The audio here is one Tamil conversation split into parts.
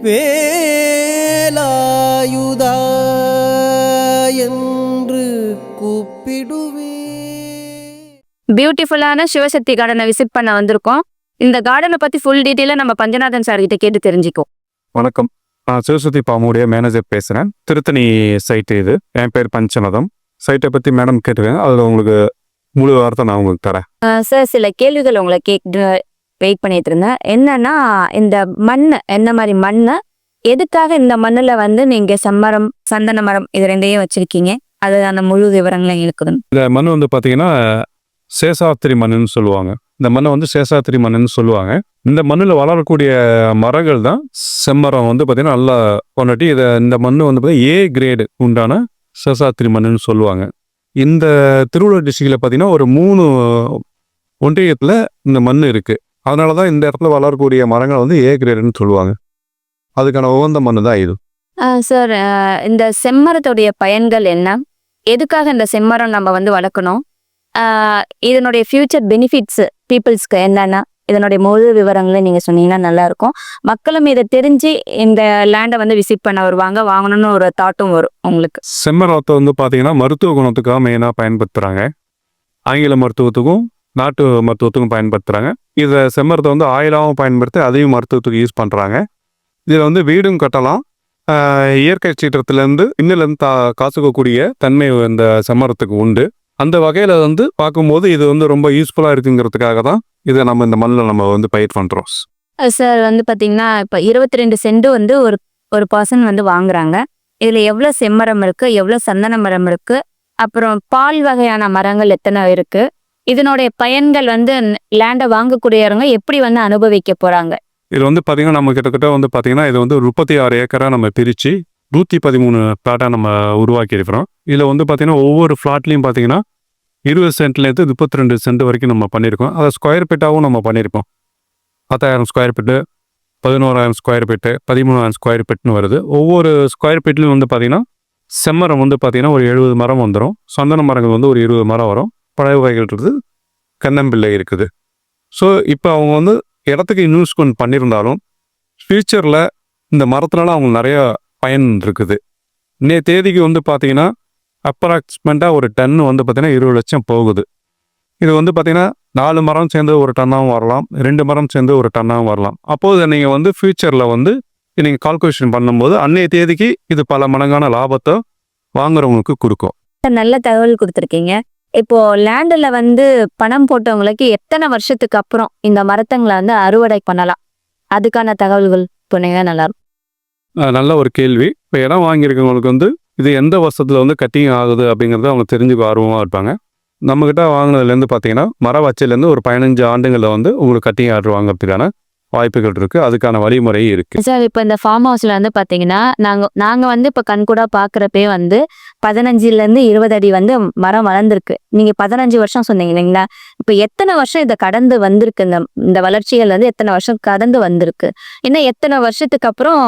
வேலாயுதா என்று கூப்பிடுவே. பியூட்டிஃபுல்லான சிவசக்தி கார்டனை விசிட் பண்ண வந்திருக்கோம். இந்த கார்டனை பத்தி ஃபுல் டீட்டெயிலாக நம்ம பஞ்சநாதன் சார் கிட்ட கேட்டு தெரிஞ்சுக்கோ. வணக்கம், நான் சிவசக்தி பாமுடைய மேனேஜர் பேசுகிறேன். திருத்தணி சைட்டு இது. என் பேர் பஞ்சநாதம். சைட்டை பற்றி மேடம் கேட்டுருக்கேன், அதில் உங்களுக்கு முழு வார்த்தை நான் உங்களுக்கு தரேன். சார், சில கேள்விகள் உங்களை வெயிட் பண்ணிட்டு இருந்தேன். என்னன்னா, இந்த மண் என்ன மாதிரி மண், எதுக்காக இந்த மண்ணில் வந்து நீங்க செம்மரம் சந்தன மரம் இது ரெண்டையும் வச்சிருக்கீங்க, அதுக்கான முழு விவரங்களும் இருக்குது. இந்த மண் வந்து பார்த்தீங்கன்னா சேஷாத்திரி மண்ணுன்னு சொல்லுவாங்க. இந்த மண்ணை வந்து சேஷாத்திரி மண்ணுன்னு சொல்லுவாங்க. இந்த மண்ணில் வளரக்கூடிய மரங்கள் தான் செம்மரம் வந்து பார்த்தீங்கன்னா நல்லா கொண்டாட்டி இந்த மண் வந்து பார்த்தீங்கன்னா ஏ கிரேடு உண்டான சேஷாத்திரி மண்ணுன்னு சொல்லுவாங்க. இந்த திருவள்ளூர் டிஸ்ட்ரிக்டில் பார்த்தீங்கன்னா ஒரு 3 ஒன்றியத்தில் இந்த மண் இருக்குது. அதனால தான் இந்த இடத்துல வளரக்கூடிய மரங்கள் வந்து ஏ கிரேடுன்னு சொல்லுவாங்க. அதுக்கான உகந்த மண் தான் இது. சார், இந்த செம்மரத்துடைய பயன்கள் என்ன, எதுக்காக இந்த செம்மரம் நம்ம வந்து வளர்க்கணும், இதனுடைய ஃபியூச்சர் பெனிஃபிட்ஸ் பீப்புள்ஸ்க்கு என்னன்னா, இதனுடைய முழு விவரங்களை நீங்கள் சொன்னீங்கன்னா நல்லாயிருக்கும். மக்களும் இதை தெரிஞ்சு இந்த லேண்டை வந்து விசிட் பண்ண வருவாங்க, வாங்கணும்னு ஒரு தாட்டும் வரும் உங்களுக்கு. செம்மரத்தை வந்து பார்த்தீங்கன்னா மருத்துவ குணத்துக்காக மெயினாக பயன்படுத்துகிறாங்க. ஆங்கில மருத்துவத்துக்கும் நாட்டு மருத்துவத்துக்கும் பயன்படுத்துகிறாங்க. இதை செம்மரத்தை வந்து ஆயிலாகவும் பயன்படுத்தி அதையும் மருத்துவத்துக்கு யூஸ் பண்ணுறாங்க. இதில் வந்து வீடும் கட்டலாம். இயற்கை சீற்றத்துலேருந்து இன்னிலேருந்து காசுக்கக்கூடிய தன்மை இந்த செம்மரத்துக்கு உண்டு. அந்த வகையில் வந்து பார்க்கும்போது இது வந்து ரொம்ப யூஸ்ஃபுல்லாக இருக்குங்கிறதுக்காக தான் இதை நம்ம இந்த மண்ணில் நம்ம வந்து பயிர் பண்ணுறோம். சார், வந்து பார்த்தீங்கன்னா இப்போ 22 சென்ட் வந்து ஒரு பர்சன் வந்து வாங்குறாங்க. இதில் எவ்வளோ செம்மரம் இருக்குது, எவ்வளோ சந்தன மரம் இருக்குது, அப்புறம் பால் வகையான மரங்கள் எத்தனை இருக்குது, இதனுடைய பயன்கள் வந்து லேண்டை வாங்கக்கூடியவங்க எப்படி வந்து அனுபவிக்க போகிறாங்க. இது வந்து பார்த்தீங்கன்னா நம்ம கிட்டத்தட்ட வந்து பார்த்தீங்கன்னா இது வந்து 36 ஏக்கராக நம்ம பிரித்து 113 ஃப்ளாட்டாக நம்ம உருவாக்கி இருக்கிறோம். இதில் வந்து பார்த்தீங்கன்னா ஒவ்வொரு ஃப்ளாட்லேயும் பார்த்தீங்கன்னா 20 சென்ட்லேருந்து 32 சென்ட் வரைக்கும் நம்ம பண்ணியிருக்கோம். அதை ஸ்கொயர் ஃபீட்டாகவும் நம்ம பண்ணியிருக்கோம். 10,000 square feet, 11,000 square feet, 13,000 square ஃபீட்னு வருது. ஒவ்வொரு ஸ்கொயர் ஃபீட்லையும் வந்து பார்த்தீங்கன்னா செம்மரம் வந்து பார்த்தீங்கன்னா ஒரு 70 மரம் வந்துடும். சந்தன மரங்கள் வந்து ஒரு 20 மரம் வரும். பழைய வகைகள் இருக்குது, கண்ணம்பிள்ளை இருக்குது. ஸோ இப்போ அவங்க வந்து இடத்துக்கு இன்வெஸ்ட்மெண்ட் பண்ணியிருந்தாலும் ஃப்யூச்சரில் இந்த மரத்தினால அவங்க நிறையா பயன் இருக்குது. இன்னைய தேதிக்கு வந்து பார்த்தீங்கன்னா அப்ராக்சிமேட்டாக ஒரு டன்னு வந்து பார்த்தீங்கன்னா 20 லட்சம் போகுது. இது வந்து பார்த்தீங்கன்னா 4 மரம் சேர்ந்து ஒரு டன்னாகவும் வரலாம், 2 மரம் சேர்ந்து ஒரு டன்னாகவும் வரலாம். அப்போது நீங்கள் வந்து ஃப்யூச்சரில் வந்து நீங்கள் கால்குலேஷன் பண்ணும்போது அன்னைய தேதிக்கு இது பல மடங்கான லாபத்தை வாங்குறவங்களுக்கு கொடுக்கும். நல்ல தகவல் கொடுத்துருக்கீங்க. இப்போ லேண்டில் வந்து பணம் போட்டவங்களுக்கு எத்தனை வருஷத்துக்கு அப்புறம் இந்த மரத்தங்களை வந்து அறுவடை பண்ணலாம், அதுக்கான தகவல்கள் சொன்னீங்கன்னா நல்லாயிருக்கும். நல்ல ஒரு கேள்வி. இப்போ இடம் வாங்கியிருக்கவங்களுக்கு வந்து இது எந்த வருஷத்தில் வந்து கட்டிங் ஆகுது அப்படிங்கிறத அவங்க தெரிஞ்சுக்க ஆர்வமாக இருப்பாங்க. நம்மக்கிட்ட வாங்கினதுலேருந்து பார்த்தீங்கன்னா மர வச்சையிலேருந்து ஒரு 15 ஆண்டுகளில் வந்து உங்களுக்கு கட்டிங் ஆர்டர் வாங்குறதுக்கான வாய்ப்புகள் இருக்குது. அதுக்கான வழிமுறை இருக்குது. சார், இப்போ இந்த ஃபார்ம் ஹவுஸில் வந்து பார்த்தீங்கன்னா நாங்கள் வந்து இப்போ கண்கூடாக பார்க்குறப்பே வந்து 15லேருந்து 20 அடி வந்து மரம் வளர்ந்துருக்கு. நீங்கள் 15 வருஷம் சொன்னீங்க இல்லைங்களா? இப்போ எத்தனை வருஷம் இதை கடந்து வந்திருக்கு, இந்த வளர்ச்சிகள் வந்து எத்தனை வருஷம் கடந்து வந்திருக்கு, இன்னும் எத்தனை வருஷத்துக்கு அப்புறம்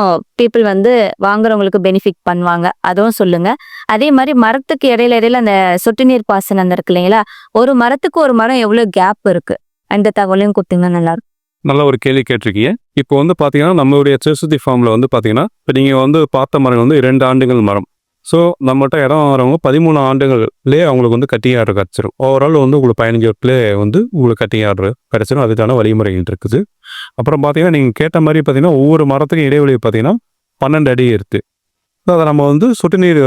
பீப்புள் வந்து வாங்குறவங்களுக்கு பெனிஃபிட் பண்ணுவாங்க, அதுவும் சொல்லுங்க. அதே மாதிரி மரத்துக்கு இடையில அந்த சொட்டு நீர் பாசனம் இருக்கு இல்லைங்களா, ஒரு மரத்துக்கு ஒரு மரம் எவ்வளோ கேப் இருக்கு, அந்த தகவலையும் கொடுத்தீங்கன்னா நல்லாயிருக்கும். நல்ல ஒரு கேள்வி கேட்டிருக்கீங்க. இப்போ வந்து பார்த்தீங்கன்னா நம்மளுடைய சிவசக்தி ஃபார்மில் வந்து பார்த்தீங்கன்னா இப்போ நீங்கள் வந்து பார்த்த மரம் வந்து 2 ஆண்டுகள் மரம். ஸோ நம்மகிட்ட இடம் வரவங்க 13 ஆண்டுகள்லேயே அவங்களுக்கு வந்து கட்டிங் ஆர்டர் கிடச்சிரும். ஓவரால் வந்து உங்களுக்கு 15 வருஷத்துலேயே வந்து உங்களுக்கு கட்டிங் ஆர்டர் கிடச்சிரும். அதுக்கான வழிமுறைகள் இருக்குது. அப்புறம் பார்த்தீங்கன்னா நீங்கள் கேட்ட மாதிரி பார்த்தீங்கன்னா ஒவ்வொரு மரத்துக்கும் இடைவெளி பார்த்தீங்கன்னா 12 அடி இருக்குது. அதை நம்ம வந்து சொட்டு நீர்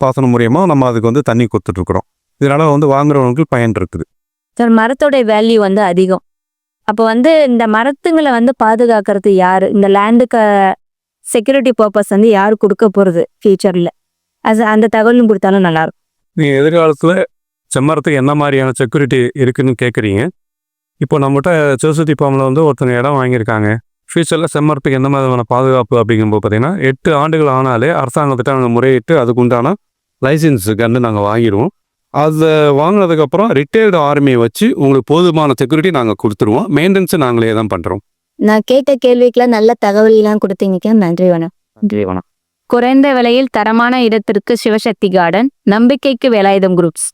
பாசனம் மூலியமாக நம்ம அதுக்கு வந்து தண்ணி கொடுத்துட்ருக்குறோம். இதனால் வந்து வாங்குறவங்களுக்கு பயன் இருக்குது. சார், மரத்தோட வேல்யூ வந்து அதிகம். அப்போ வந்து இந்த மரத்துங்களை வந்து பாதுகாக்கிறது யாரு, இந்த லேண்டுக்கு செக்யூரிட்டி பர்பஸ் வந்து யார் கொடுக்க போகிறது ஃபியூச்சரில், அந்த தகவலும் கொடுத்தாலும் நல்லாயிருக்கும். நீங்கள் எதிர்காலத்தில் செம்மரத்துக்கு என்ன மாதிரியான செக்யூரிட்டி இருக்குதுன்னு கேட்குறீங்க. இப்போ நம்மகிட்ட சிவசக்தி ஃபார்மில் வந்து ஒருத்தங்க இடம் வாங்கியிருக்காங்க. ஃபியூச்சரில் செம்மரத்துக்கு எந்த மாதிரியான பாதுகாப்பு அப்படிங்கும்போது பார்த்தீங்கன்னா 8 ஆண்டுகள் ஆனாலே அரசாங்கத்திட்ட நாங்கள் முறையிட்டு அதுக்கு உண்டான லைசன்ஸுக்கு வந்து நாங்கள் வாங்கிடுவோம். அதை வாங்கினதுக்கப்புறம் ரிட்டையர்டு ஆர்மியை வச்சு உங்களுக்கு போதுமான செக்யூரிட்டி நாங்கள் கொடுத்துருவோம். மெயின்டெனன்ஸை நாங்களே தான் பண்ணுறோம். நான் கேட்ட கேள்விக்கெல்லாம் நல்ல தகவலாம் கொடுத்தீங்க. நன்றி வணக்கம். நன்றி வணக்கம். குறைந்த விலையில் தரமான இடத்திற்கு சிவசக்தி கார்டன், நம்பிக்கைக்கு வேலாயுதம் குரூப்ஸ்.